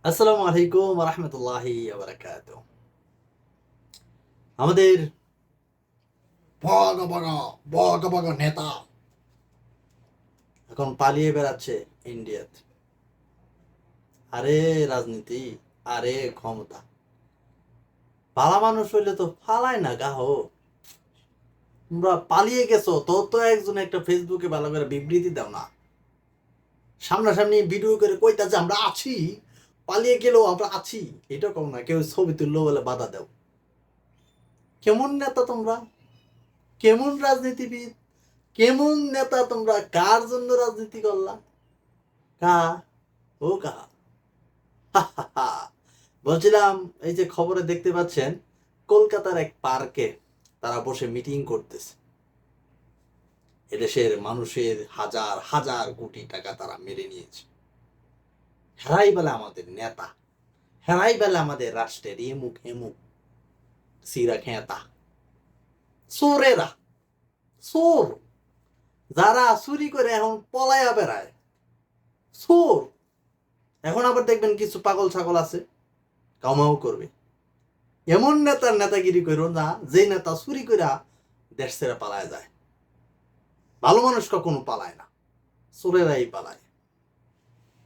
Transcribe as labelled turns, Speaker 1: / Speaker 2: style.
Speaker 1: আসসালামু আলাইকুম রহমতুল্লাহি বারাকাত। আমাদের বড় বড় বড় বড় নেতা এখন পালিয়ে বেড়াচ্ছে ইন্ডিয়াতে। আরে রাজনীতি, আরে ক্ষমতা, পালা মানুষ হইলে তো ফালায় না গাহ। তোমরা পালিয়ে গেছো তো একজন একটা ফেসবুকে ভালো করে বিবৃতি দাও না, সামনাসামনি ভিডিও করে কইতা যে আমরা আছি, পালিয়ে গেলেও আমরা আছি, এটা কম না। কেউ ছবি তুললো বলে বাধা দাও। কেমন নেতা তোমরা, কেমন রাজনীতিবিদ, কেমন নেতা তোমরা? কার জন্য রাজনীতি করলা? কা ও কা বলছিলাম, এই যে খবরে দেখতে পাচ্ছেন, কলকাতার এক পার্কে তারা বসে মিটিং করতেছে। এদেশের মানুষের হাজার হাজার কোটি টাকা তারা মেরে নিয়েছে। হেরাই বেলা আমাদের নেতা, হেরাই বেলা আমাদের রাষ্ট্রের এমুক এমুক সিরা খেতা। চোরেরা, চোর যারা চুরি করে এখন পলায়া বেড়ায়, চোর। এখন আবার দেখবেন কিছু পাগল ছাগল আছে, কামাও করবে। এমন নেতার নেতাগিরি করো না যে নেতা চুরি কইরা দেশ ছেড়ে পালায় যায়। ভালো মানুষ কখনো পালায় না, চোরেরাই পালায়।